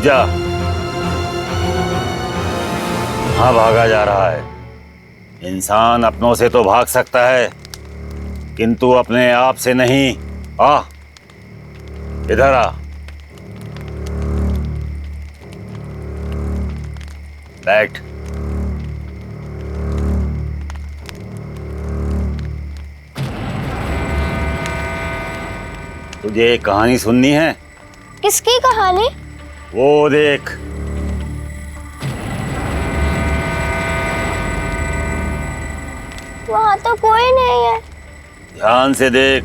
जा। कहाँ भागा जा रहा है? इंसान अपनों से तो भाग सकता है, किंतु अपने आप से नहीं। आ, इधर आ। बैठ। तुझे एक कहानी सुननी है? किसकी कहानी? वो देख। वहाँ तो कोई नहीं है। ध्यान से देख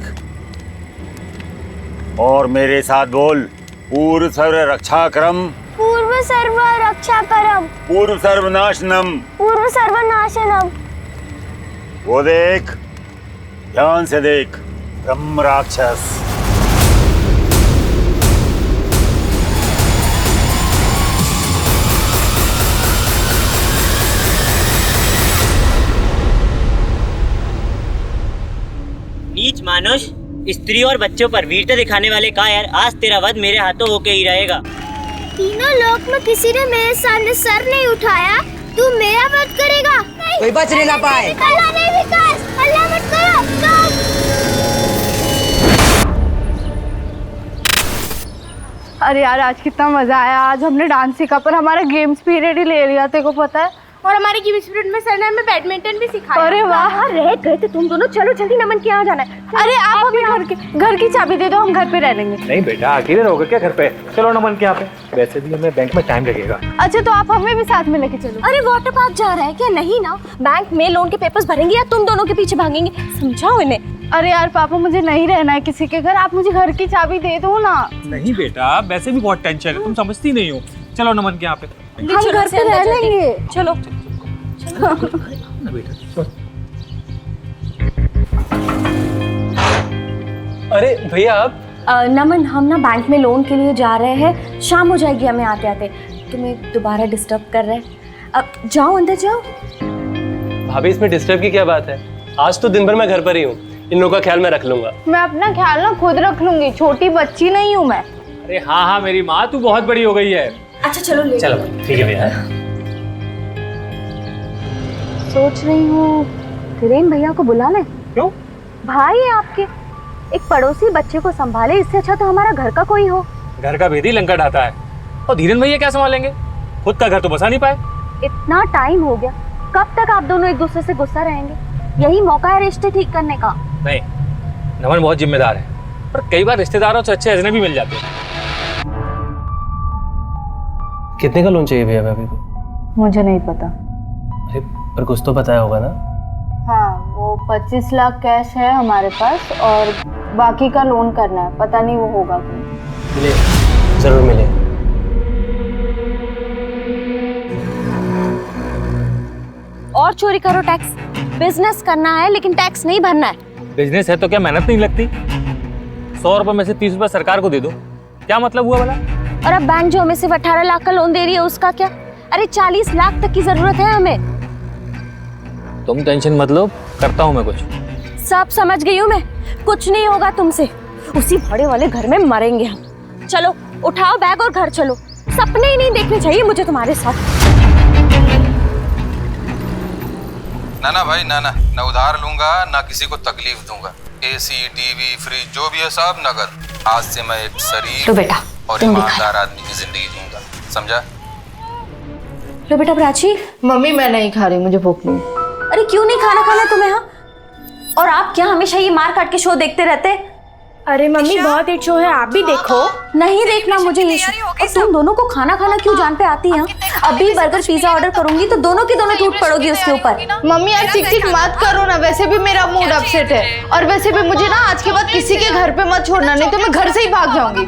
और मेरे साथ बोल। पूर्व सर्व रक्षा करम, पूर्व सर्व रक्षा करम, पूर्व सर्वनाशनम। पूर्व सर्वनाशनम। वो देख, ध्यान से देख। ब्रह्म राक्षस। नीच मानुष, स्त्री और बच्चों पर वीरता दिखाने वाले कायर, आज तेरा वध मेरे हाथों होके ही रहेगा। तीनों लोक में किसी ने मेरे सामने सर नहीं उठाया, तू मेरा वध करेगा? कोई बच नहीं ना पाए। अल्लाह नहीं विकास, अल्लाह मत करो। अरे यार, आज कितना मजा आया। आज हमने डांस सीखा, पर हमारा गेम्स पीरियड ही ले लिया, तेरे को पता है। और हमारे गेम्स पीरियड में सर ने हमें बैडमिंटन भी सिखाया। अरे वाह, रह गए थे तुम दोनों। चलो जल्दी, नमन के यहाँ जाना है। अरे आप हमें घर की चाबी दे दो, हम घर पे रह लेंगे। नहीं बेटा, अकेले रहोगे क्या घर पे? चलो नमन के यहाँ पे। वैसे भी हमें बैंक में टाइम लगेगा। अच्छा, तो आप हमें भी साथ में लेके चलो। अरे वाटर पार्क जा रहा है क्या? नहीं ना, बैंक में लोन के पेपर्स भरेंगे या तुम दोनों के पीछे भागेंगे? समझाओ इन्हें। अरे यार पापा, मुझे नहीं रहना है किसी के घर, आप मुझे घर की चाबी दे दो ना। नहीं बेटा, वैसे भी बहुत टेंशन है, तुम समझती नहीं हो। चलो नमन के यहाँ पे। हम घर पे रह लेंगे। चलो। अरे भैया आप नमन, हम ना बैंक में लोन के लिए जा रहे हैं, शाम हो जाएगी हमें आते आते। तुम्हें दोबारा डिस्टर्ब कर रहे हैं। अब जाओ, अंदर जाओ। भाभी, इसमें डिस्टर्ब की क्या बात है? आज तो दिन भर मैं घर पर ही हूँ, इन लोगों का ख्याल मैं रख लूंगा। मैं अपना ख्याल ना खुद रख लूंगी, छोटी बच्ची नहीं हूँ मैं। अरे हाँ हाँ, मेरी माँ, तू बहुत बड़ी हो गई है। अच्छा चलो ले। चलो ठीक है भैया। सोच रही हूँ धीरेन भैया को बुला लें। क्यों? भाई है आपके, एक पड़ोसी बच्चे को संभाले, इससे अच्छा तो हमारा घर का कोई हो। घर का भेदी लंका ढाता है, और धीरेन भैया क्या संभालेंगे? खुद का घर तो बसा नहीं पाए। इतना टाइम हो गया, कब तक आप दोनों एक दूसरे से गुस्सा रहेंगे? यही मौका है रिश्ते ठीक करने का। नहीं, नमन बहुत जिम्मेदार है, पर कई बार रिश्तेदारों से अच्छे अजनबी मिल जाते हैं। कितने का लोन चाहिए भैया भाभी को? मुझे नहीं पता। अरे पर कुछ तो बताया होगा ना? हाँ, वो 25 लाख कैश है हमारे पास, और बाकी का लोन करना है। पता नहीं वो होगा कि मिले, जरूर मिले। और चोरी करो टैक्स, बिजनेस करना है लेकिन टैक्स नहीं भरना है। बिजनेस है तो क्या मेहनत नहीं लगती? 100 रुपए में से 30 रुपए सरकार को दे दो, क्या मतलब हुआ भला? और अब बैंक जो हमें सिर्फ 18 लाख का लोन दे रही है, उसका क्या? अरे 40 लाख तक की जरूरत है हमें। तुम टेंशन मत लो, करता हूँ मैं कुछ। सब समझ गई हूँ मैं, कुछ नहीं होगा तुमसे। उसी भाड़े वाले घर में मरेंगे हम। चलो उठाओ बैग और घर चलो। सपने ही नहीं देखने चाहिए मुझे तुम्हारे साथ। ना भाई, ना उधार लूंगा, ना किसी को तकलीफ दूंगा। एसी, टीवी, फ्रिज जो भी है सब नगद। आज से मैं एक शरीफ लो बेटा, और ईमानदार आदमी की जिंदगी जीऊंगा, समझा? लो बेटा प्राची। मम्मी मैं नहीं खा रही, मुझे भूख नहीं। अरे क्यों नहीं खाना तुम्हें? हाँ, और आप क्या हमेशा ये मार काट के शो देखते रहते? अरे मम्मी, बहुत हिट शो है, आप भी देखो। नहीं देखना मुझे ये शो। और तुम दोनों को खाना क्यों जान पे आती है? अभी बर्गर पिज्जा ऑर्डर करूंगी तो दोनों की दोनों टूट पड़ोगी उसके ऊपर। मम्मी यार चिक मत करो ना, वैसे भी मेरा मूड अपसेट है, और वैसे भी मुझे ना आज के बाद किसी के घर पे मत छोड़ना, नहीं तो मैं घर से ही भाग जाऊंगी।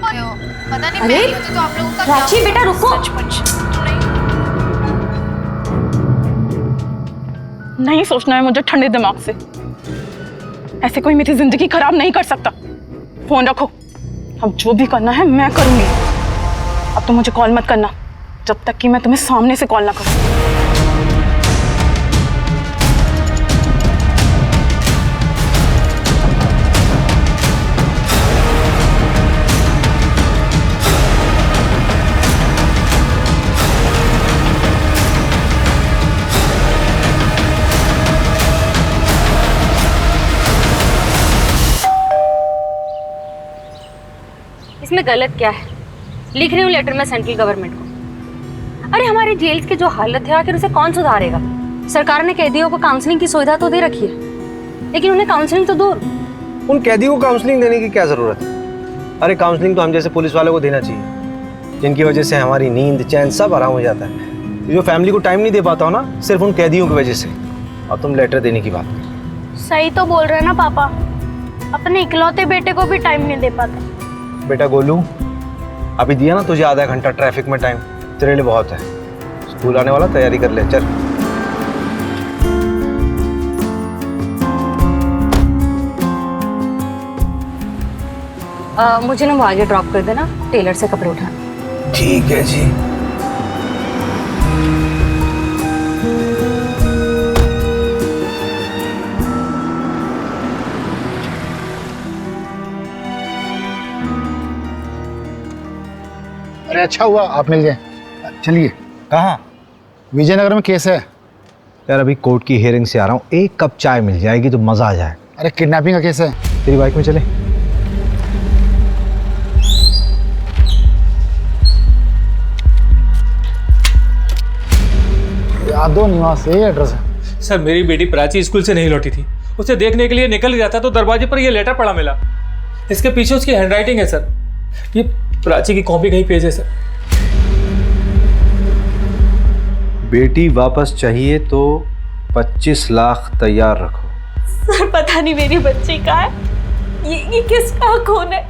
अरे प्राची बेटा रुको। नहीं सोचना है मुझे ठंडे दिमाग से, ऐसे कोई मेरी जिंदगी खराब नहीं कर सकता। फोन रखो, अब जो भी करना है मैं करूंगी। अब तो मुझे कॉल मत करना जब तक कि मैं तुम्हें सामने से कॉल ना करूं। में गलत क्या है? लिख रही हूँ लेटर में सेंट्रल गवर्नमेंट को। अरे हमारे जेल्स की जो हालत है आखिर उसे कौन सुधारेगा? सरकार ने कैदियों को काउंसलिंग की सुविधा तो दे रखी है, लेकिन उन्हें काउंसलिंग तो दूर। उन कैदियों को काउंसलिंग देने की क्या जरूरत है? अरे काउंसलिंग तो हम जैसे पुलिस वालों को देना चाहिए, जिनकी वजह से हमारी नींद चैन सब आराम हो जाता है। जो फैमिली को टाइम नहीं दे पाता हो ना, सिर्फ उन कैदियों की वजह से। और तुम लेटर देने की बात कर। सही तो बोल रहे हैं ना पापा, अपने इकलौते बेटे को भी टाइम नहीं दे पाते। बेटा गोलू, अभी दिया ना तुझे आधा घंटा ट्रैफिक में टाइम, तेरे लिए बहुत है। स्कूल आने वाला, तैयारी कर ले, चल। मुझे ना वो आगे ड्रॉप कर देना, टेलर से कपड़े उठाना। ठीक है जी। अरे अच्छा हुआ आप मिल गए। चलिए। कहाँ? विजयनगर में केस है। यार अभी कोर्ट की हियरिंग से आ रहा हूँ, एक कप चाय मिल जाएगी तो मजा आ जाए। अरे किडनैपिंग का केस है। तेरी बाइक में चले। यादव निवास, यही एड्रेस है। सर मेरी बेटी प्राची स्कूल से नहीं लौटी थी, उसे देखने के लिए निकल गया था तो दरवाजे पर ये लेटर पड़ा मिला। इसके पीछे उसकी हैंडराइटिंग है सर, ये प्राची की कॉपी कहीं पेज है सर। बेटी वापस चाहिए तो 25 लाख तैयार रखो। सर पता नहीं मेरी बच्ची कहाँ है, ये किसका खून है?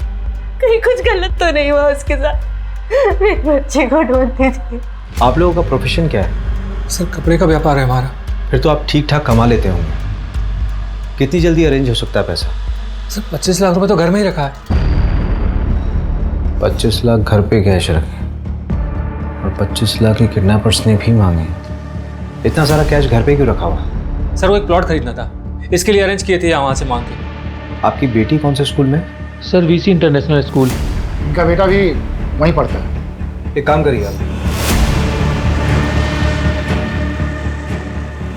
कहीं कुछ गलत तो नहीं हुआ उसके साथ? मेरी बच्ची को ढूंढती थी। आप लोगों का प्रोफेशन क्या है? सर कपड़े का व्यापार है हमारा। फिर तो आप ठीक ठाक कमा लेते होंगे। कितनी जल्दी अरेंज हो सकता है पैसा? सर 25 लाख रुपए तो घर में ही रखा है। 25 लाख घर पे कैश रखे और 25 लाख की किडनैपर्स ने भी मांगे। इतना सारा कैश घर पे क्यों रखा हुआ? सर वो एक प्लॉट खरीदना था, इसके लिए अरेंज किए थे यहाँ से मांग के। आपकी बेटी कौन से स्कूल में? Sir VC international school. इनका बेटा भी वहीं पढ़ता है। एक काम करिए आप,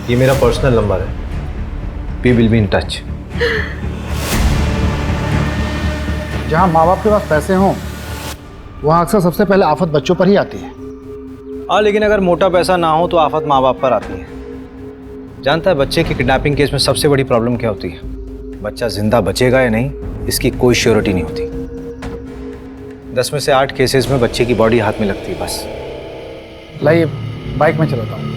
ये मेरा पर्सनल नंबर है, we will be in touch. जहाँ माँ बाप के पास पैसे हों वहाँ अक्सर सबसे पहले आफत बच्चों पर ही आती है। हाँ लेकिन अगर मोटा पैसा ना हो तो आफत माँ बाप पर आती है। जानता है बच्चे की किडनैपिंग केस में सबसे बड़ी प्रॉब्लम क्या होती है? बच्चा जिंदा बचेगा या नहीं इसकी कोई श्योरिटी नहीं होती। 10 में से 8 केसेस में बच्चे की बॉडी हाथ में लगती है बस। लाइए बाइक में चलाता हूँ।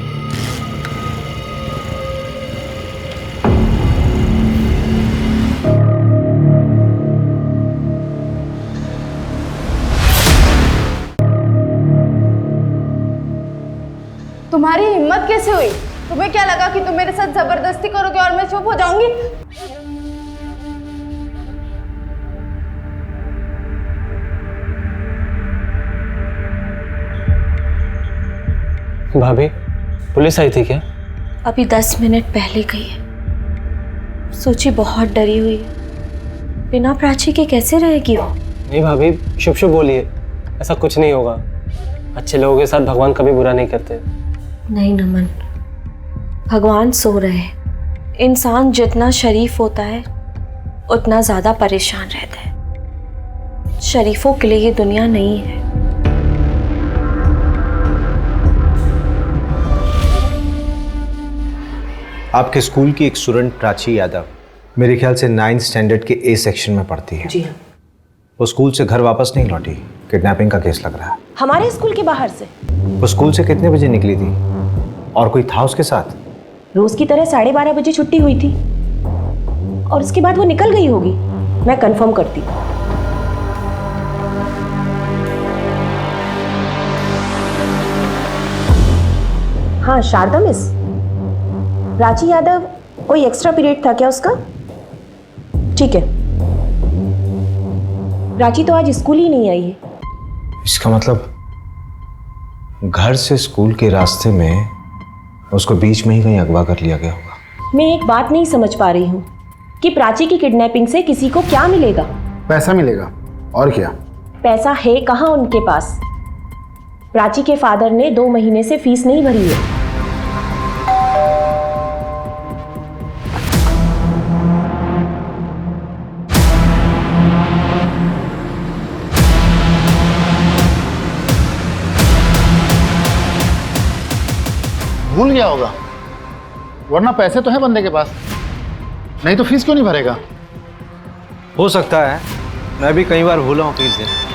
तुम्हारी हिम्मत कैसे हुई? तुम्हें क्या लगा कि तुम मेरे साथ जबरदस्ती करोगे और मैं चुप हो जाऊंगी? भाभी पुलिस आई थी क्या? अभी 10 मिनट पहले गई है। सोची बहुत डरी हुई है, बिना प्राची के कैसे रहेगी वो? नहीं भाभी, शुभ शुभ बोलिए, ऐसा कुछ नहीं होगा। अच्छे लोगों के साथ भगवान कभी बुरा नहीं करते। नहीं नमन, भगवान सो रहे। इंसान जितना शरीफ होता है उतना ज्यादा परेशान रहता है। शरीफों के लिए ये दुनिया नहीं है। आपके स्कूल की एक स्टूडेंट प्राची यादव मेरे ख्याल से 9th स्टैंडर्ड के ए सेक्शन में पढ़ती है। जी हाँ। वो स्कूल से घर वापस नहीं लौटी, किडनैपिंग का केस लग रहा है। हमारे स्कूल के बाहर से? वो स्कूल से कितने बजे निकली थी और कोई था उसके साथ? रोज की तरह 12:30 बजे छुट्टी हुई थी और उसके बाद वो निकल गई होगी। मैं कंफर्म करती हूँ। हाँ शारदा मिस, प्राची यादव कोई एक्स्ट्रा पीरियड था क्या उसका? ठीक है, प्राची तो आज स्कूल ही नहीं आई है। इसका मतलब घर से स्कूल के रास्ते में उसको बीच में ही कहीं अगवा कर लिया गया होगा। मैं एक बात नहीं समझ पा रही हूँ कि प्राची की किडनैपिंग से किसी को क्या मिलेगा? पैसा मिलेगा, और क्या? पैसा है कहाँ उनके पास? प्राची के फादर ने 2 महीने से फीस नहीं भरी है। भूल गया होगा, वरना पैसे तो है बंदे के पास, नहीं तो फीस क्यों नहीं भरेगा? हो सकता है, मैं भी कई बार भूला हूँ फीस देना।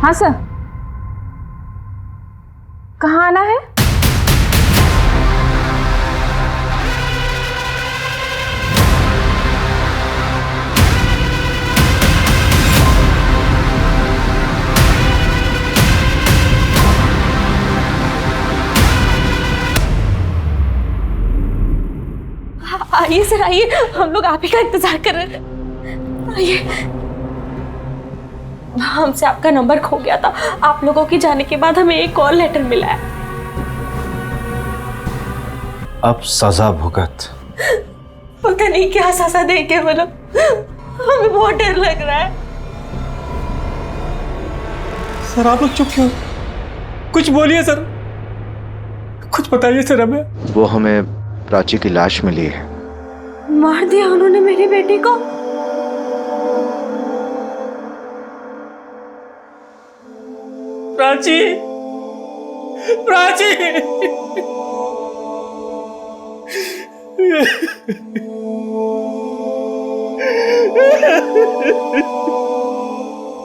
हाँ सर, कहाँ आना है? आइए सर, आइए, हम लोग आप ही का इंतजार कर रहे थे। आइए। हमसे आपका नंबर खो गया था, आप लोगों के जाने के बाद हमें एक कॉल लेटर मिला है। अब सजा भुगत। पता नहीं क्या सजा देंगे वो लोग, हमें बहुत डर लग रहा है। सर आप लोग चुप क्यों? कुछ बोलिए सर, कुछ बताइए सर हमें। वो हमें प्राची की लाश मिली है। मार दिया उन्होंने मेरी बेटी को? प्राची, प्राची।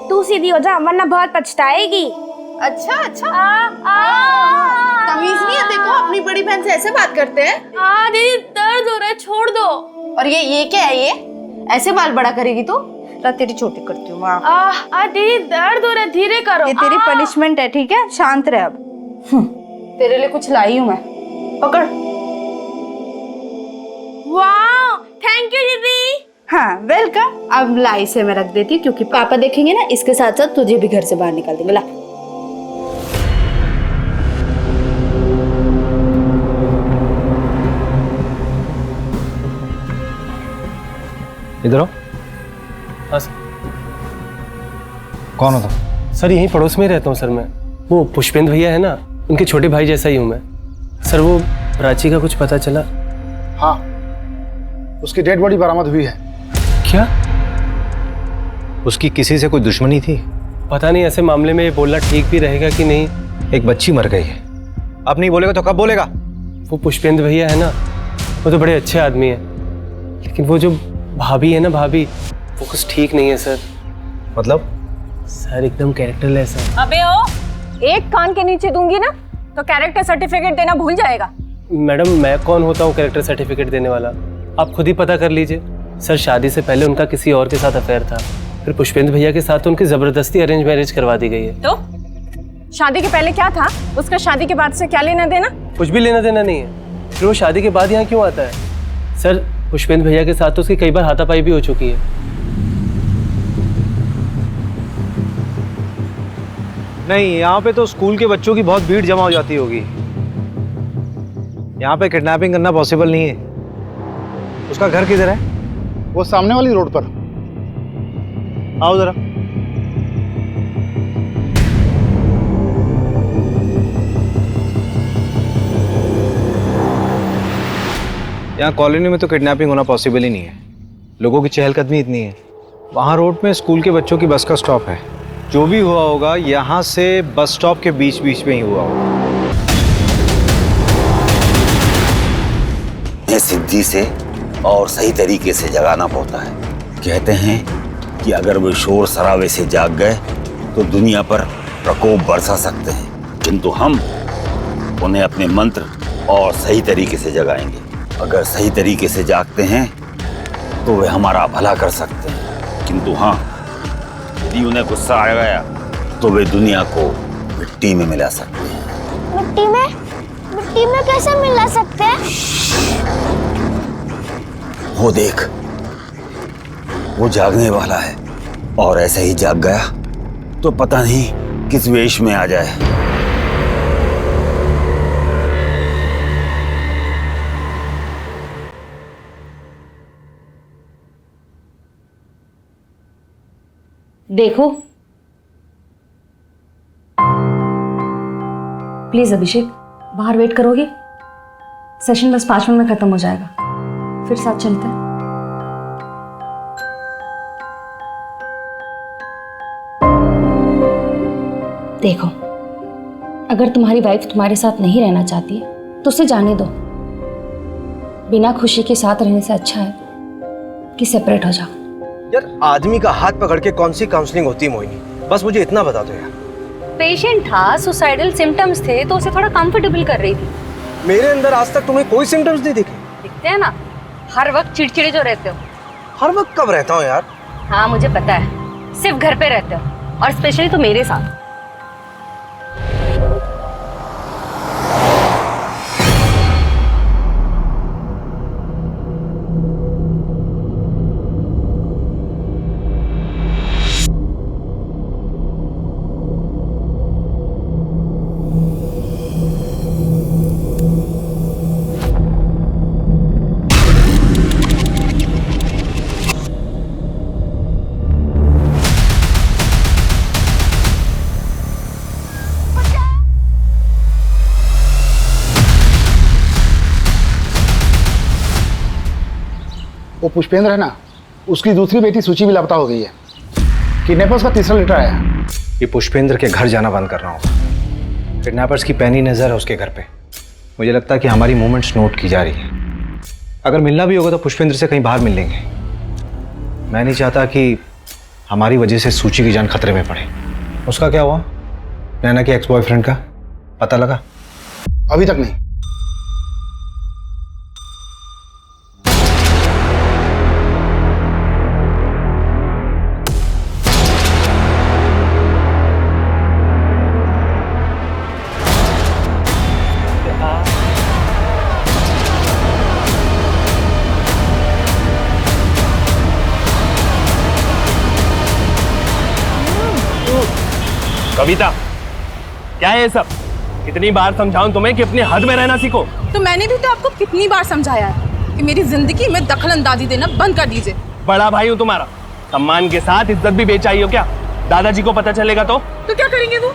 तू सीधी हो जा वरना बहुत पछताएगी। अच्छा अच्छा, तमीज नहीं है देखो, अपनी बड़ी बहन से ऐसे बात करते हैं। दीदी दर्द हो रहा है, छोड़ दो। और ये क्या है, ये ऐसे बाल बड़ा करेगी तो? तेरी छोटी करती हूँ। दीदी दर्द हो रहा है, धीरे करो। ये तेरी पनिशमेंट है, ठीक है? शांत रह अब। तेरे लिए कुछ लाई हूँ मैं, पकड़। वाह, थैंक यू दीदी। हाँ वेलकम। अब लाई से मैं रख देती हूँ, क्योंकि पापा देखेंगे ना, इसके साथ साथ तुझे भी घर से बाहर निकाल देंगे। ला। इधर आओ। हाँ सर। कौन हो तुम? सर यहीं पड़ोस में ही रहता हूँ सर मैं। वो पुष्पेंद्र भैया है ना, उनके छोटे भाई जैसा ही हूँ मैं। सर वो प्राची का कुछ पता चला? हाँ, उसकी डेड बॉडी बरामद हुई है। क्या? उसकी किसी से कोई दुश्मनी थी? पता नहीं, ऐसे मामले में ये बोलना ठीक भी रहेगा कि नहीं। एक बच्ची मर गई है, अब नहीं बोलेगा तो कब बोलेगा? वो पुष्पेंद्र भैया है ना, वो तो बड़े अच्छे आदमी है, लेकिन वो जो भाभी है ना, भाभी, वो कुछ ठीक नहीं है सर। मतलब? सर एकदम कैरेक्टरलेस है। अबे ओ, एक कान के नीचे दूंगी ना तो कैरेक्टर सर्टिफिकेट देना भूल जाएगा। मैडम मैं कौन होता हूँ कैरेक्टर सर्टिफिकेट देने वाला? आप खुद ही पता कर लीजिए। सर शादी से पहले उनका किसी और के साथ अफेयर था, फिर पुष्पेंद्र भैया के साथ तो उनकी जबरदस्ती अरेंज मैरिज करवा दी गई है। तो शादी के पहले क्या था, उसका शादी के बाद से क्या लेना देना? कुछ भी लेना देना नहीं है। फिर वो शादी के बाद यहाँ क्यों आता है? सर पुष्पेंद्र भैया के साथ तो उसकी कई बार हाथापाई भी हो चुकी है। नहीं, यहाँ पे तो स्कूल के बच्चों की बहुत भीड़ जमा हो जाती होगी। यहाँ पे किडनैपिंग करना पॉसिबल नहीं है। उसका घर किधर है? वो सामने वाली रोड पर। आओ जरा। यहाँ कॉलोनी में तो किडनैपिंग होना पॉसिबल ही नहीं है, लोगों की चहलकदमी इतनी है। वहाँ रोड में स्कूल के बच्चों की बस का स्टॉप है। जो भी हुआ होगा यहाँ से बस स्टॉप के बीच बीच में ही हुआ होगा। ये सिद्धि से और सही तरीके से जगाना पड़ता है। कहते हैं कि अगर वो शोर शराबे से जाग गए तो दुनिया पर प्रकोप बरसा सकते हैं, किंतु हम उन्हें अपने मंत्र और सही तरीके से जगाएंगे। अगर सही तरीके से जागते हैं तो वे हमारा भला कर सकते हैं, किंतु हाँ, यदि उन्हें गुस्सा आ गया तो वे दुनिया को मिट्टी में मिला सकते हैं। मिट्टी में? मिट्टी में कैसे मिला सकते हैं? वो देख, वो जागने वाला है, और ऐसे ही जाग गया तो पता नहीं किस वेश में आ जाए। देखो प्लीज अभिषेक, बाहर वेट करोगे? सेशन बस 5 मिनट में खत्म हो जाएगा। फिर साथ चलते हैं। देखो, अगर तुम्हारी वाइफ तुम्हारे साथ नहीं रहना चाहती है तो उसे जाने दो। बिना खुशी के साथ रहने से अच्छा है कि सेपरेट हो जाओ। यार आदमी का हाथ पकड़ के कौन सी काउंसलिंग होती है मोहिनी, बस मुझे इतना बता दो यार। पेशेंट था, सुसाइडल सिम्टम्स थे तो उसे थोड़ा कंफर्टेबल कर रही थी। मेरे अंदर आज तक तुम्हें कोई सिम्टम्स नहीं दिखे। दिखते हैं ना, हर वक्त चिड़चिड़े जो रहते हो। हर वक्त कब रहता हूँ यार? हाँ मुझे पता है, सिर्फ घर पे रहते हो और स्पेशली तो मेरे साथ। वो पुष्पेंद्र है ना, उसकी दूसरी बेटी सूची भी लापता हो गई है। किडनैपर्स का तीसरा लेटर आया है। ये पुष्पेंद्र के घर जाना बंद करना होगा। किडनैपर्स की पैनी नजर है उसके घर पे। मुझे लगता है कि हमारी मूवमेंट्स नोट की जा रही है। अगर मिलना भी होगा तो पुष्पेंद्र से कहीं बाहर मिल लेंगे। मैं नहीं चाहता कि हमारी वजह से सूची की जान खतरे में पड़े। उसका क्या हुआ? नैना के एक्स बॉयफ्रेंड का पता लगा? अभी तक नहीं। कविता, क्या है ये सब? कितनी बार समझाऊं तुम्हें कि अपनी हद में रहना सीखो। तो मैंने भी तो आपको कितनी बार समझाया है कि मेरी जिंदगी में दखलंदाजी देना बंद कर दीजिए। बड़ा भाई हूँ तुम्हारा, सम्मान के साथ इज्जत भी बेच आई हो क्या? दादाजी को पता चलेगा तो क्या करेंगे वो?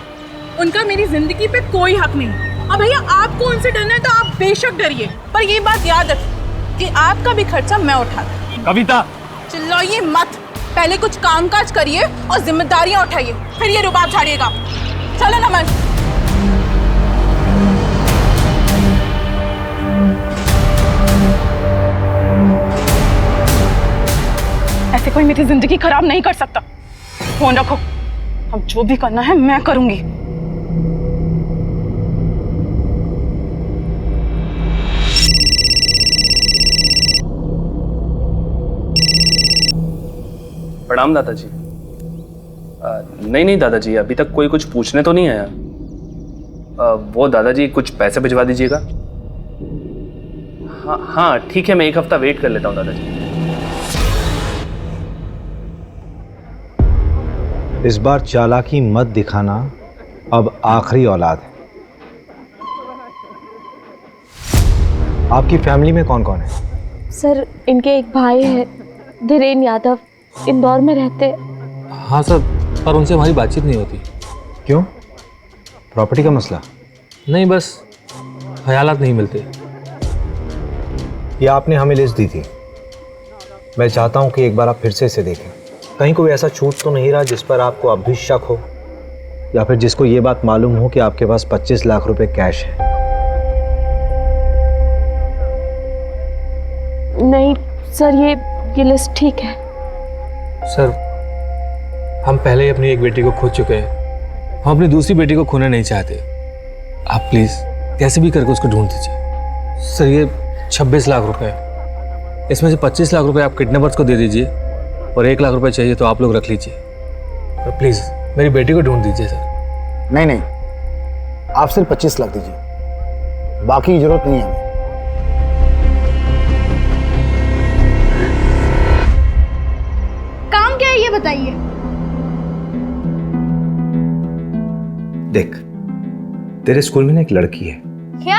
उनका मेरी जिंदगी पे कोई हक नहीं। अब भैया आपको उनसे डरना है तो आप बेशक डरिए, पर ये बात याद रखिए कि आपका भी खर्चा मैं उठाऊंगी। कविता चिल्लाइए मत, पहले कुछ कामकाज करिए और जिम्मेदारियां उठाइए, फिर ये रुबाब झाड़िएगा। चलो नमन। ऐसे कोई मेरी जिंदगी खराब नहीं कर सकता। फोन रखो, अब जो भी करना है मैं करूंगी। प्रणाम दादाजी। नहीं दादाजी, अभी तक कोई कुछ पूछने तो नहीं आया। वो दादाजी कुछ पैसे भिजवा दीजिएगा। हाँ ठीक है, मैं 1 हफ्ता वेट कर लेता हूँ दादाजी। इस बार चालाकी मत दिखाना, अब आखिरी औलाद है। आपकी फैमिली में कौन कौन है? सर इनके एक भाई है, धीरेन यादव, इंदौर में रहते। हाँ सर, पर उनसे हमारी बातचीत नहीं होती। क्यों? प्रॉपर्टी का मसला? नहीं, बस ख्यालात नहीं मिलते। ये आपने हमें लिस्ट दी थी। मैं चाहता हूँ कि एक बार आप फिर से इसे देखें। कहीं कोई ऐसा छूट तो नहीं रहा जिस पर आपको अब भी शक हो, या फिर जिसको ये बात मालूम हो कि आपके पास 25 लाख रुपए कैश है? नहीं सर, ये लिस्ट ठीक है। सर, हम पहले ही अपनी एक बेटी को खो चुके हैं, हम अपनी दूसरी बेटी को खोना नहीं चाहते। आप प्लीज़ कैसे भी करके उसको ढूंढ दीजिए। सर ये 26 लाख रुपए, इसमें से 25 लाख रुपए आप किडनैपर्स को दे दीजिए और 1 लाख रुपए चाहिए तो आप लोग रख लीजिए। और प्लीज़ मेरी बेटी को ढूंढ दीजिए सर। नहीं, आप सिर्फ 25 लाख दीजिए, बाकी की जरूरत नहीं है हमें। काम क्या है ये बताइए। देख, तेरे स्कूल में ना एक लड़की है। क्या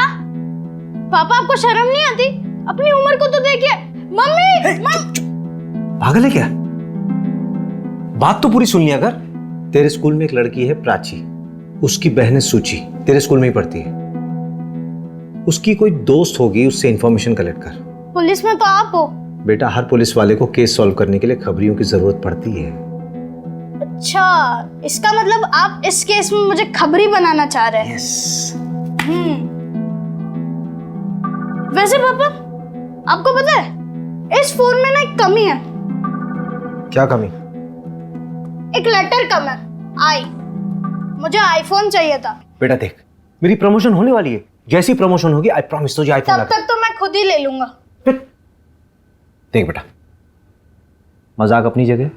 पापा, आपको शर्म नहीं आती? अपनी उम्र को तो देखिए। मम्मी पागल है क्या? बात तो पूरी सुन लिया कर। तेरे स्कूल में एक लड़की है प्राची, उसकी बहन है सूची, तेरे स्कूल में ही पढ़ती है। उसकी कोई दोस्त होगी, उससे इंफॉर्मेशन कलेक्ट कर। पुलिस में तो आप हो। बेटा, हर पुलिस वाले को केस सॉल्व करने के लिए खबरियों की जरूरत पड़ती है। अच्छा, इसका मतलब आप इस केस में मुझे खबरी बनाना चाह रहे हैं। वैसे पापा, आपको पता है इस फोन में ना एक कमी है। क्या कमी? एक लेटर कम है, आई। मुझे आईफोन चाहिए था। बेटा देख, मेरी प्रमोशन होने वाली है, जैसी प्रमोशन होगी आई प्रॉमिस तुझे आईफोन तब तक तो मैं खुद ही ले लूंगा। देख बेटा, मजाक अपनी जगह,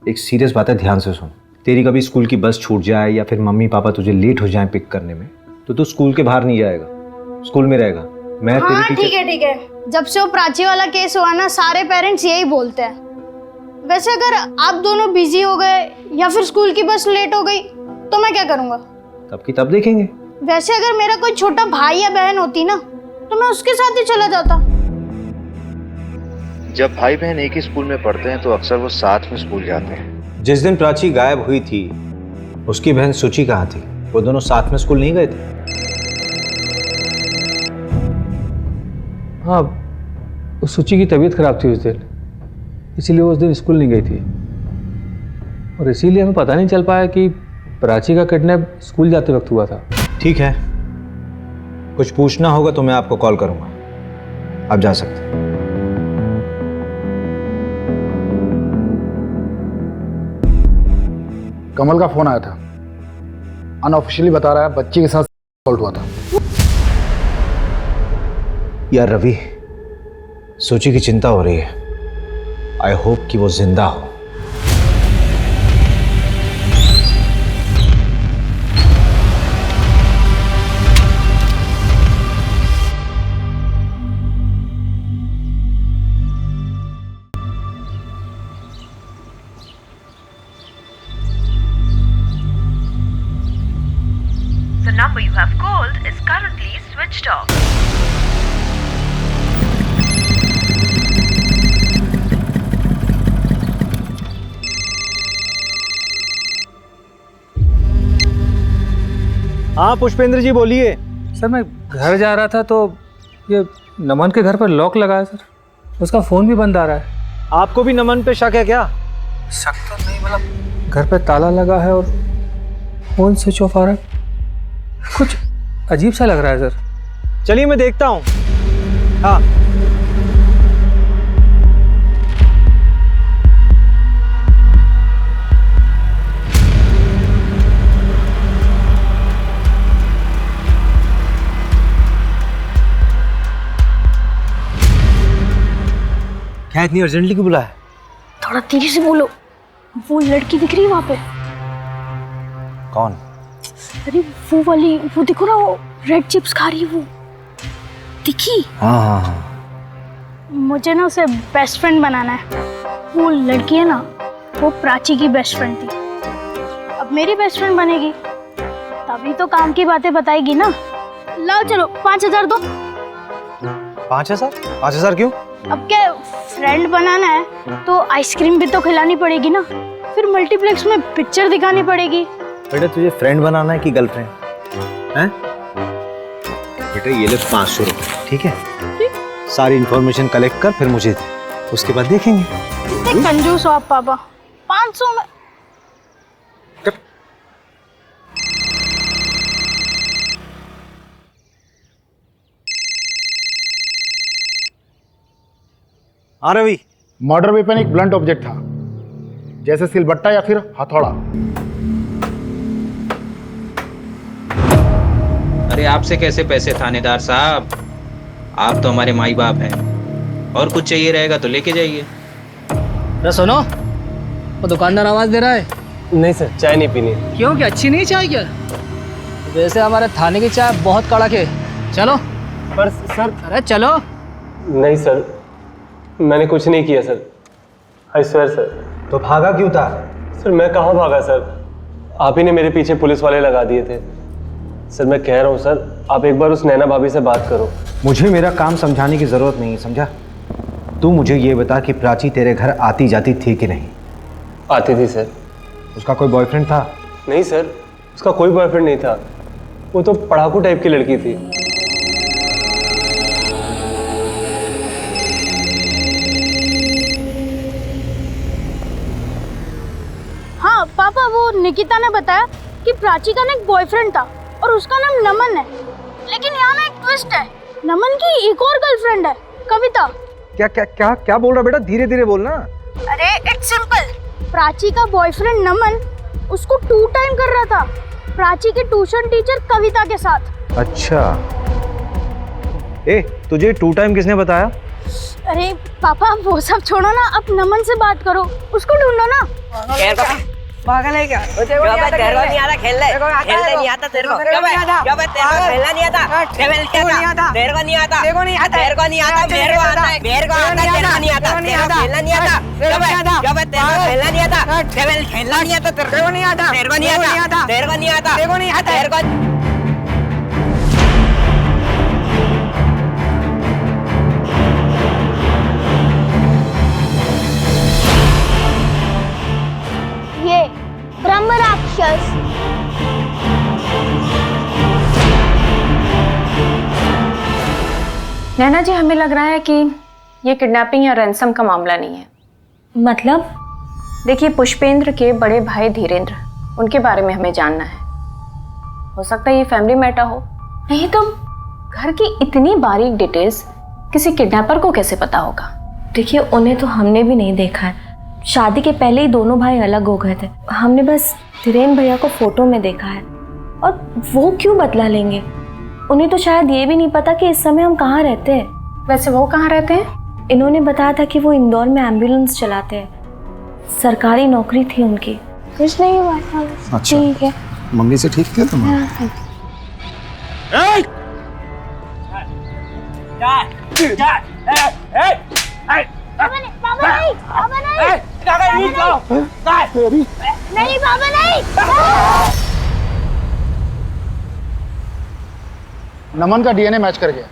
एक सीरियस बात है, ध्यान से सुन। तेरी कभी स्कूल की बस छूट जाए या फिर मम्मी पापा तुझे लेट हो जाए पिक करने में, तो तू स्कूल के बाहर नहीं जाएगा, स्कूल में रहेगा। मैं हाँ, तेरे ठीक है ठीक है। जब से वो प्राची वाला केस हुआ ना, सारे पेरेंट्स यही बोलते हैं। वैसे अगर आप दोनों बिजी हो गए या फिर स्कूल की बस लेट हो गई तो मैं क्या करूंगा? तब की तब देखेंगे। वैसे अगर मेरा कोई छोटा भाई या बहन होती ना तो मैं उसके साथ ही चला जाता। जब भाई बहन एक ही स्कूल में पढ़ते हैं तो अक्सर वो साथ में स्कूल जाते हैं। जिस दिन प्राची गायब हुई थी, उसकी बहन सुची कहाँ थी? वो दोनों साथ में स्कूल नहीं गए थे? हाँ, उस सुची की तबीयत खराब थी उस दिन, इसीलिए वो उस दिन स्कूल नहीं गई थी, और इसीलिए हमें पता नहीं चल पाया कि प्राची का किडनैप स्कूल जाते वक्त हुआ था। ठीक है, कुछ पूछना होगा तो मैं आपको कॉल करूंगा, आप जा सकते हैं। कमल का फोन आया था, अनऑफिशियली बता रहा है बच्ची के साथ असॉल्ट हुआ था। यार रवि, सोची की चिंता हो रही है। आई होप कि वो जिंदा हो। The number you have called is currently switched off. हाँ पुष्पेंद्र जी बोलिए। सर मैं घर जा रहा था तो ये नमन के घर पर लॉक लगा है सर, उसका फ़ोन भी बंद आ रहा है। आपको भी नमन पे शक है क्या? शक तो नहीं, मतलब घर पे ताला लगा है और फ़ोन स्विच ऑफ आ रहा है, कुछ अजीब सा लग रहा है सर। चलिए मैं देखता हूँ। हाँ क्या इतनी अर्जेंटली क्यों बुलाया? थोड़ा तेजी से बोलो, वो लड़की दिख रही है वहां पे। कौन? अरे वो वाली, वो देखो ना, वो रेड चिप्स खा रही है, वो दिखी? हाँ हाँ हाँ। मुझे ना उसे बेस्ट फ्रेंड बनाना है। वो लड़की है ना, वो प्राची की बेस्ट फ्रेंड थी, अब मेरी बेस्ट फ्रेंड बनेगी, तभी तो काम की बातें बताएगी ना। लाओ चलो, 5000 दो। 5000? 5000 क्यों? अब क्या फ्रेंड बनाना है तो आइसक्रीम भी तो खिलानी पड़ेगी ना, फिर मल्टीप्लेक्स में पिक्चर दिखानी पड़ेगी। बेटा तुझे फ्रेंड बनाना है कि गर्लफ्रेंड हैं? बेटा ये ले 500 रुपये, ठीक है? सारी इंफॉर्मेशन कलेक्ट कर फिर मुझे दे, उसके बाद देखेंगे। कितने कंजूस हो आप पापा, 500 में। हाँ रवि, मर्डर वेपन एक ब्लंट ऑब्जेक्ट था, जैसे सिलबट्टा या फिर हथौड़ा। अरे आपसे कैसे पैसे थानेदार साहब, आप तो हमारे माई बाप हैं, और कुछ चाहिए रहेगा तो लेके जाइए। अरे सुनो, वो दुकानदार आवाज दे रहा है। नहीं सर, चाय नहीं पीनी। क्यों, क्या अच्छी नहीं चाय क्या? वैसे हमारे थाने की चाय बहुत कड़क है, चलो। पर सर, अरे चलो। नहीं सर, मैंने कुछ नहीं किया सर, आई स्वेयर सर। तो भागा क्यों था? सर मैं कहाँ भागा सर, आप ही ने मेरे पीछे पुलिस वाले लगा दिए थे। सर मैं कह रहा हूँ सर, आप एक बार उस नैना भाभी से बात करो। मुझे मेरा काम समझाने की जरूरत नहीं है, समझा? तू मुझे ये बता कि प्राची तेरे घर आती जाती थी कि नहीं? आती थी सर। उसका कोई बॉयफ्रेंड था? नहीं सर, उसका कोई बॉयफ्रेंड नहीं था, वो तो पढ़ाकू टाइप की लड़की थी। निकिता ने बताया कि प्राची का ना एक बॉयफ्रेंड था और उसका नाम नमन है। लेकिन यहाँ ना एक ट्विस्ट है, नमन की एक और गर्लफ्रेंड है, कविता। क्या क्या क्या क्या बोल रहा बेटा? धीरे धीरे बोलना। अरे इट्स सिंपल, प्राची का बॉयफ्रेंड नमन उसको 2 टाइम कर रहा था प्राची के ट्यूशन टीचर कविता के साथ। अच्छा, ए तुझे 2 टाइम किसने बताया? अरे पापा वो सब छोड़ो ना, अब नमन से बात करो, उसको ढूंढो ना। पागल है क्या? तेरे को नहीं आता खेलने नहीं आता तेरे को। तेरे को खेलना नहीं आता, तेरे को नहीं आता, तेरे को नहीं आता, तेरे को नहीं आता, मेरे को आता है, मेरे को आता है, तेरे को नहीं आता, तेरे को खेलना नहीं आता, तेरे को खेलना नहीं आता, तेरे को खेलना नहीं आता, तेरे को नहीं आता, तेरे को नहीं आता, तेरे को नहीं आता, तेरे को नहीं आता, तेरे को ये ब्रह्म राक्षस। नैना जी, हमें लग रहा है कि ये किडनैपिंग या रैंसम का मामला नहीं है। मतलब? देखिए, पुष्पेंद्र के बड़े भाई धीरेंद्र, उनके बारे में हमें जानना है। हो सकता है ये फैमिली मैटर हो, नहीं तो घर की इतनी बारीक डिटेल्स किसी किडनैपर को कैसे पता होगा? देखिए, उन्हें तो हमने भी नहीं देखा है। शादी के पहले ही दोनों भाई अलग हो गए थे। हमने बस धीरेन्द्र भैया को फोटो में देखा है, और वो क्यों बदला लेंगे? उन्हें तो शायद ये भी नहीं पता कि इस समय हम कहाँ रहते हैं। वैसे वो कहाँ रहते हैं? इन्होंने बताया था कि वो इंदौर में एम्बुलेंस चलाते हैं, सरकारी नौकरी थी उनकी। कुछ नहीं हुआ था। अच्छा, ठीक है। मम्मी से ठीक थे तुम? नहीं बाबा नहीं। नमन का डीएनए मैच कर गया,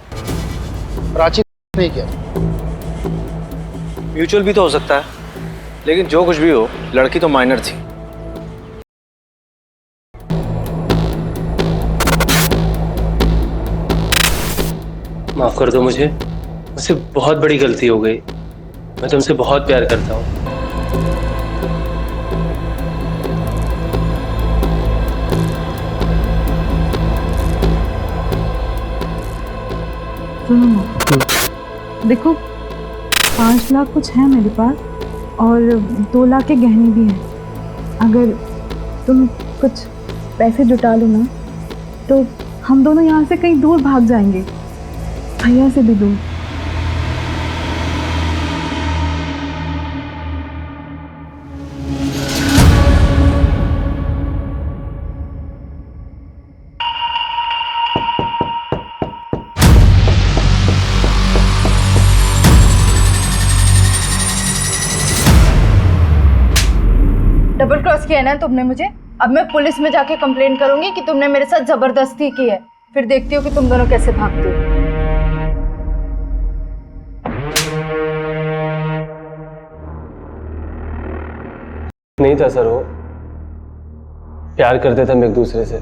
प्राची नहीं किया। म्यूचुअल भी तो हो सकता है, लेकिन जो कुछ भी हो, लड़की तो माइनर थी। माफ कर दो मुझे, मुझसे बहुत बड़ी गलती हो गई। मैं तुमसे बहुत प्यार करता हूँ। सुनो, देखो 5 लाख कुछ है मेरे पास और 2 लाख के गहने भी हैं। अगर तुम कुछ पैसे जुटा लो ना, तो हम दोनों यहाँ से कहीं दूर भाग जाएंगे, भैया से भी दूर। डबल क्रॉस किया है ना तुमने मुझे। अब मैं पुलिस में जाके कंप्लेंट करूंगी कि तुमने मेरे साथ जबरदस्ती की है। फिर देखती हो कि तुम दोनों कैसे भागते हो। नहीं था सर, वो प्यार करते थे हम एक दूसरे से,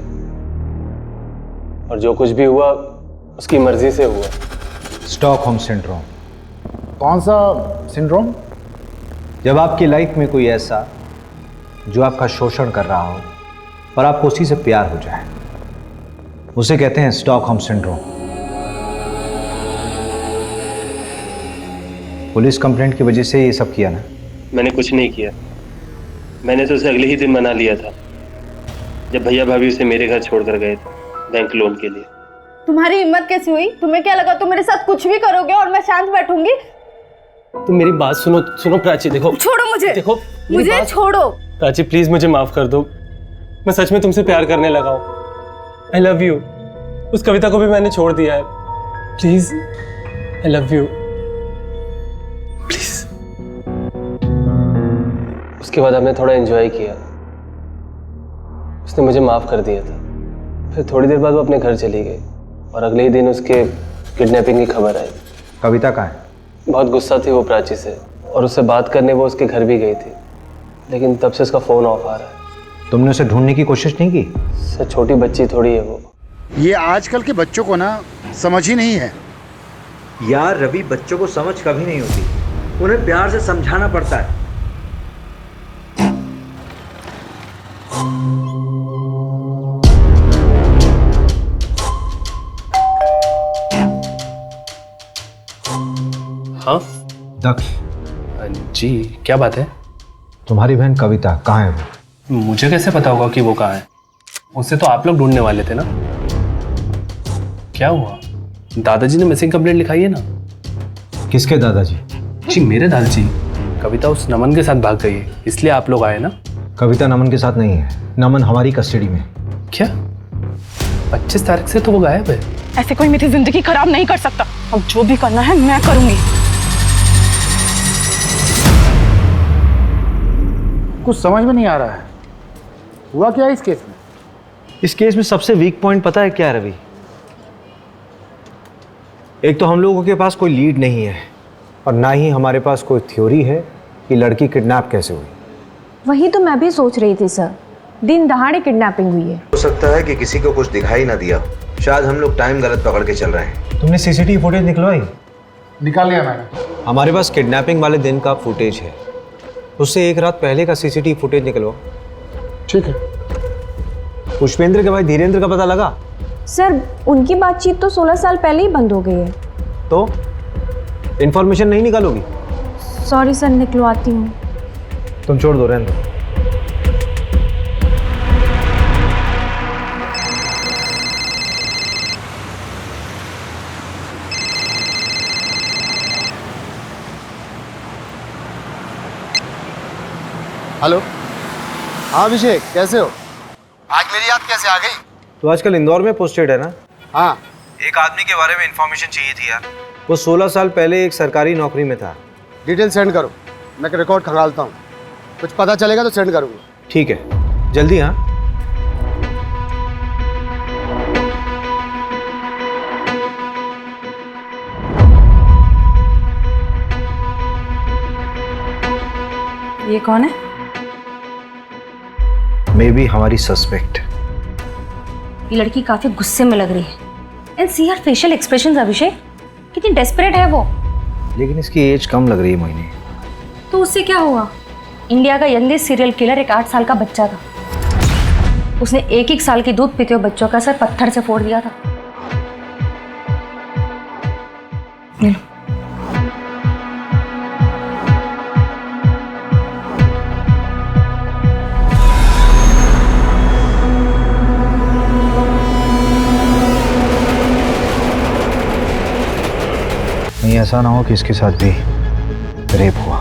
और जो कुछ भी हुआ उसकी मर्जी से हुआ। Stockholm syndrome. कौन सा सिंड्रोम? जब आपकी लाइफ में कोई ऐसा जो आपका शोषण कर रहा हो और आपको उसी से प्यार हो जाए, उसे कहते हैं स्टॉकहोम सिंड्रोम। पुलिस कंप्लेंट की वजह से ये सब किया ना? मैंने कुछ नहीं किया, मैंने तो उसे अगले ही दिन मना लिया था जब भैया भाभी उसे मेरे घर छोड़कर गए थे बैंक लोन के लिए। तुम्हारी हिम्मत कैसी हुई? तुम्हें क्या लगा तुम मेरे साथ कुछ भी करोगे और मैं शांत बैठूंगी? तुम मेरी बात सुनो, सुनो प्राची, देखो। छोड़ो मुझे, देखो मुझे छोड़ो। प्राची प्लीज मुझे माफ कर दो, मैं सच में तुमसे प्यार करने लगा हूँ। I love you. उस कविता को भी मैंने छोड़ दिया है। Please, I love you, please. उसके बाद हमने थोड़ा एंजॉय किया, उसने मुझे माफ कर दिया था। फिर थोड़ी देर बाद वो अपने घर चली गई और अगले ही दिन उसके किडनैपिंग की खबर आई। कविता कहाँ है? बहुत गुस्सा थी वो प्राची से, और उससे बात करने वो उसके घर भी गई थी, लेकिन तब से उसका फोन ऑफ आ रहा है। तुमने उसे ढूंढने की कोशिश नहीं की? सर, छोटी बच्ची थोड़ी है वो। ये आजकल के बच्चों को ना समझ ही नहीं है। यार रवि, बच्चों को समझ कभी नहीं होती, उन्हें प्यार से समझाना पड़ता है। हाँ दक्ष जी, क्या बात है? तुम्हारी बहन कविता कहाँ है वो? मुझे कैसे पता होगा कि वो कहाँ है? उससे तो आप लोग ढूंढने वाले थे ना। क्या हुआ? दादाजी ने मिसिंग कंप्लेंट लिखाई है ना। किसके दादाजी? जी मेरे दादाजी। कविता उस नमन के साथ भाग गई है, इसलिए आप लोग आए ना। कविता नमन के साथ नहीं है, नमन हमारी कस्टडी में। क्या? 25 तारीख से तो वो गायब है। ऐसे कोई मेरी जिंदगी खराब नहीं कर सकता। अब जो भी करना है मैं करूंगी। कुछ समझ में नहीं आ रहा है, हुआ क्या है इस केस में? इस केस में सबसे वीक पॉइंट पता है क्या है रवि? एक तो हम लोगों के पास कोई लीड नहीं है और ना ही हमारे पास कोई थ्योरी है कि लड़की किडनैप कैसे हुई। वही तो मैं भी सोच रही थी सर, दिन दहाड़े किडनैपिंग हुई है। हो सकता है कि किसी को कुछ दिखाई ना दिया, शायद हम लोग टाइम गलत पकड़ के चल रहे हैं। तुमने सीसीटीवी फुटेज निकलवाई? निकाल लिया मैंने। हमारे पास किडनैपिंग वाले दिन का फुटेज है, उससे एक रात पहले का सीसीटीवी फुटेज निकलवाओ। ठीक है। पुष्पेंद्र के भाई धीरेन्द्र का पता लगा? सर उनकी बातचीत तो 16 साल पहले ही बंद हो गई है। तो इंफॉर्मेशन नहीं निकालोगी? सॉरी सर, निकलवाती हूँ। तुम छोड़ दो, रहने दो। हेलो, हाँ अभिषेक, कैसे हो? आज मेरी याद कैसे आ गई? तो आजकल इंदौर में पोस्टेड है ना? हाँ। एक आदमी के बारे में इंफॉर्मेशन चाहिए थी यार। वो 16 साल पहले एक सरकारी नौकरी में था। डिटेल सेंड करो, मैं रिकॉर्ड खंगालता हूँ, कुछ पता चलेगा तो सेंड करूँगा। ठीक है, जल्दी। हाँ ये कौन है? मे बी हमारी सस्पेक्ट। ये लड़की काफी गुस्से में लग रही है। And see her facial expressions Abhishek, कितनी डेस्परेट है वो। लेकिन इसकी एज कम लग रही है मोहिनी। तो उससे क्या हुआ? इंडिया का यंगेस्ट सीरियल किलर एक 8 साल का बच्चा था। उसने 1-1 साल के दूध पीते हुए बच्चों का सर पत्थर से फोड़ दिया था। नहीं, ऐसा ना हो कि इसके साथ भी रेप हुआ।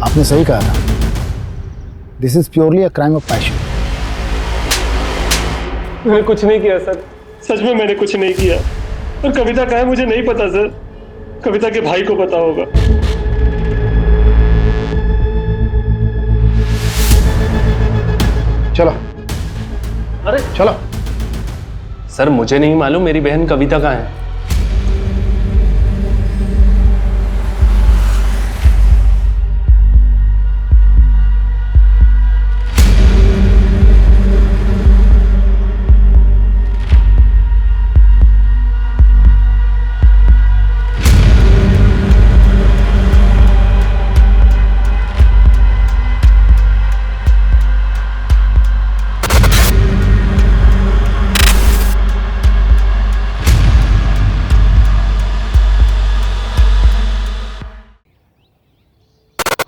आपने सही कहा था, this is purely a crime of passion. मैंने कुछ नहीं किया सर, सच में मैंने कुछ नहीं किया। और कविता कहाँ है मुझे नहीं पता सर, कविता के भाई को पता होगा। चलो। अरे चलो। सर मुझे नहीं मालूम मेरी बहन कविता कहाँ है।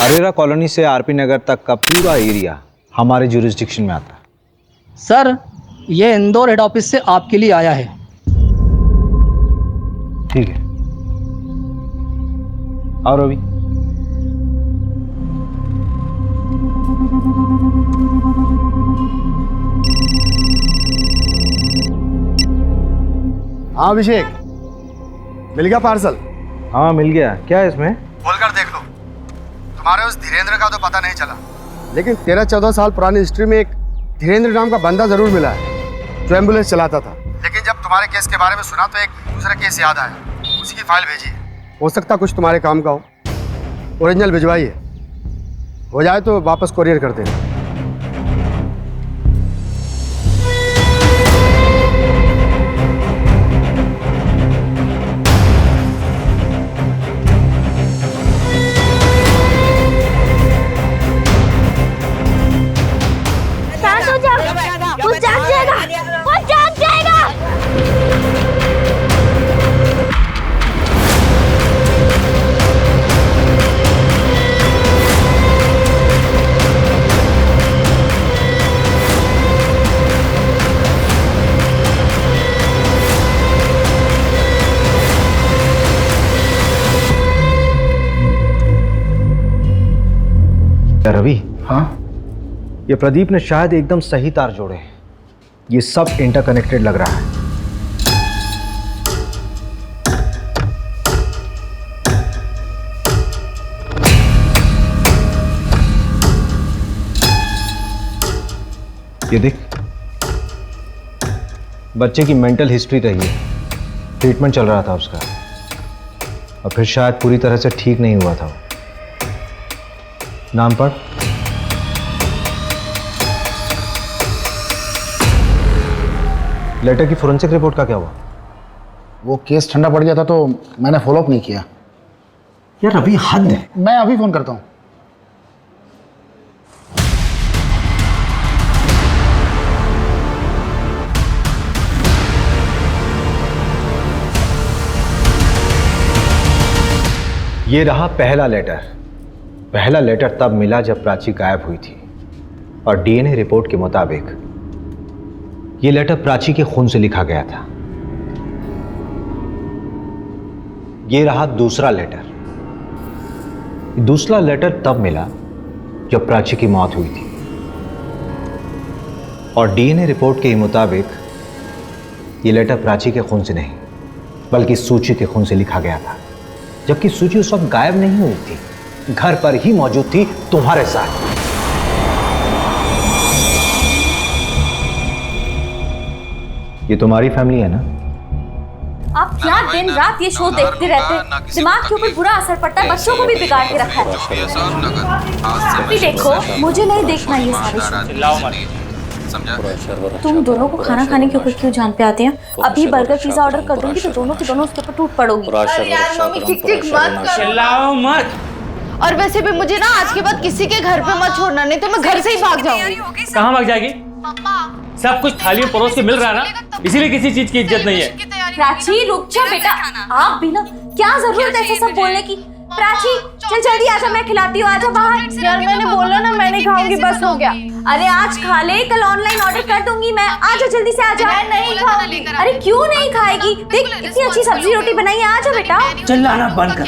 अरेरा कॉलोनी से आरपी नगर तक का पूरा एरिया हमारे जुरिस्डिक्शन में आता है। सर ये इंदौर हेड ऑफिस से आपके लिए आया है। ठीक है, और रवि हाँ अभिषेक, मिल गया पार्सल? हाँ मिल गया। क्या है इसमें? खोल कर देख लो। तुम्हारे उस धीरेन्द्र का तो पता नहीं चला, लेकिन 13-14 साल पुरानी हिस्ट्री में एक धीरेन्द्र नाम का बंदा जरूर मिला है जो एम्बुलेंस चलाता था। लेकिन जब तुम्हारे केस के बारे में सुना तो एक दूसरा केस याद आया, उसी की फाइल भेजी है। हो सकता कुछ तुम्हारे काम का हो, ओरिजिनल भिजवाइए, हो जाए तो वापस कोरियर कर देना। वो जाग जाएगा, वो जाग जाएगा। रवि, हाँ, ये प्रदीप ने शायद एकदम सही तार जोड़े। ये सब इंटरकनेक्टेड लग रहा है। ये देख, बच्चे की मेंटल हिस्ट्री रही है, ट्रीटमेंट चल रहा था उसका, और फिर शायद पूरी तरह से ठीक नहीं हुआ था। नाम पढ़। लेटर की फोरेंसिक रिपोर्ट का क्या हुआ? वो केस ठंडा पड़ गया था तो मैंने फॉलोअप नहीं किया। यार अभी हद है। मैं अभी फोन करता हूँ। ये रहा पहला लेटर। पहला लेटर तब मिला जब प्राची गायब हुई थी, और डीएनए रिपोर्ट के मुताबिक ये लेटर प्राची के खून से लिखा गया था। ये रहा दूसरा लेटर। दूसरा लेटर तब मिला जब प्राची की मौत हुई थी, और डीएनए रिपोर्ट के मुताबिक ये लेटर प्राची के खून से नहीं बल्कि सूची के खून से लिखा गया था, जबकि सूची उस वक्त गायब नहीं हुई थी, घर पर ही मौजूद थी तुम्हारे साथ। ये तुम्हारी फैमिली है ना? आप क्या दिन रात ये शो देखते रहते हैं? दिमाग के ऊपर बुरा असर पड़ता है, बच्चों को भी बिगाड़ के रखा है। अभी देखो, मुझे नहीं देखना ये सारी शो। तुम दोनों को खाना खाने के ऊपर क्यों जान पे आते हैं? अभी बर्गर पिज्जा ऑर्डर कर दूंगी तो दोनों के दोनों उसके ऊपर टूट पड़ोगी। अरे यार मम्मी, चिक मत करो। चिल्लाओ मत। और वैसे भी मुझे ना आज के बाद किसी के घर पे मत छोड़ना, नहीं तो मैं घर से ही भाग जाऊंगी। कहाँ भाग जाएगी? सब कुछ थाली में परोस के मिल रहा है ना, इसीलिए किसी चीज की इज्जत नहीं है। प्राची रुक जा बेटा, आप भी ना, क्या जरूरत है ऐसे सब बोलने की? प्राची चल जल्दी आजा, मैं खिलाती हूँ, आजा बाहर। यार मैंने बोला ना मैं नहीं खाऊंगी, बस हो गया। अरे आज खा ले, कल ऑनलाइन ऑर्डर कर दूंगी मैं। आजा जल्दी से आजा। मैं नहीं खाऊंगी। अरे क्यों नहीं खाएगी? देख इतनी अच्छी सब्जी रोटी बनाई है, आजा बेटा। चिल्लाना बंद कर,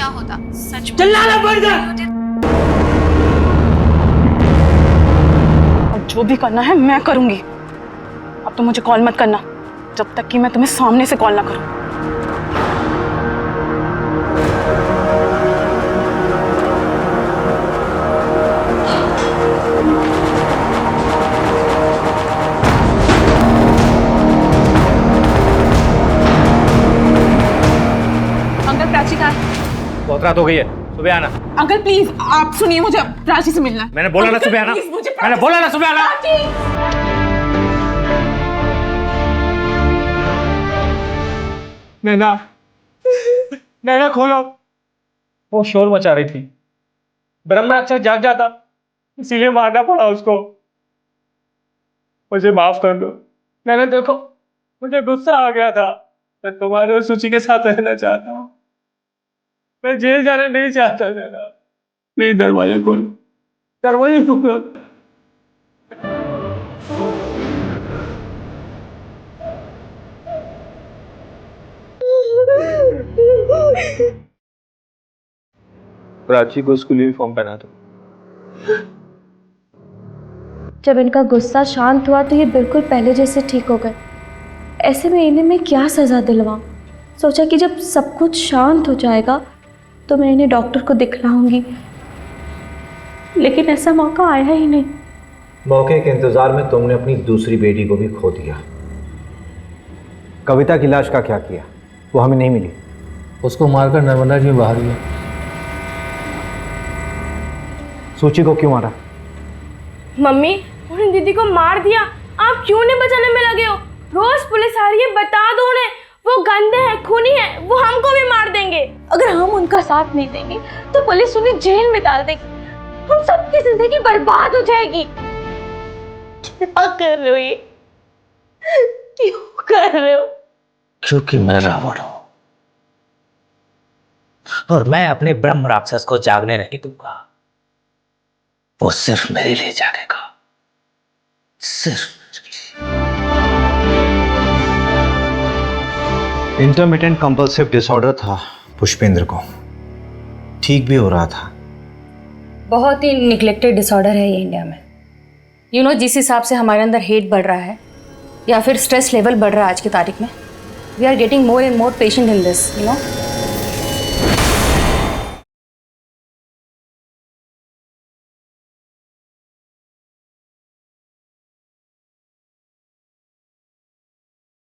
चिल्लाना बंद कर। अब जो भी करना है मैं करूंगी। अब तो मुझे कॉल मत करना जब तक कि मैं तुम्हें सामने से कॉल ना करूं। अंकल प्राची कहाँ है? बहुत रात हो गई है, सुबह आना। अंकल प्लीज आप सुनिए, मुझे प्राची से मिलना है। मैंने बोला ना सुबह आना, मैंने बोला ना सुबह आना। नैना, नैना खोलो। वो शोर मचा रही थी, ब्रह्म राक्षस जाग जाता, इसीलिए मारना पड़ा उसको। मुझे माफ कर दो नैना। देखो मुझे गुस्सा आ गया था, मैं तुम्हारे और सूची के साथ रहना चाहता हूँ। मैं जेल जाना नहीं चाहता नैना। प्लीज दरवाजा खोलो, दरवाजा खोलो। प्राची को स्कूल यूनिफॉर्म पहना दो। जब इनका गुस्सा शांत हुआ तो ये बिल्कुल पहले जैसे ठीक हो गए। ऐसे में इन्हें मैं क्या सज़ा दिलवाऊं? सोचा कि जब सब कुछ शांत हो जाएगा तो मैं इन्हें डॉक्टर को दिखलाऊंगी, लेकिन ऐसा मौका आया ही नहीं। मौके के इंतजार में तुमने अपनी दूसरी बेटी को भी खो दिया। कविता की लाश का क्या किया? वो हमें नहीं मिली। उसको मारकर नर्मदा जी में बहा दिया। सूची को क्यों मारा? मम्मी उन्हें दीदी को मार दिया, आप क्यों नहीं बचाने में लगे हो? रोज पुलिस आ रही है, बता दो उन्हें, वो गंदे हैं, खूनी हैं, वो हमको भी मार देंगे। अगर हम उनका साथ नहीं देंगे तो पुलिस उन्हें जेल में डाल देगी, हम सबकी जिंदगी बर्बाद हो जाएगी। क्या कर रहे हो ये? क्यों कर रहे हो? क्योंकि मैं रावण हूं और मैं अपने ब्रह्म राक्षस को जागने नहीं दूंगा। वो सिर्फ मेरे लिए जागेगा, सिर्फ। इंटरमिटेंट कंपल्सिव डिसऑर्डर था पुष्पेंद्र को, ठीक भी हो रहा था, बहुत ही निगलेक्टेड डिसऑर्डर है ये इंडिया में। यू नो, जिस हिसाब से हमारे अंदर हेट बढ़ रहा है या फिर स्ट्रेस लेवल बढ़ रहा है आज की तारीख में, we are getting more and more patient in this, you no.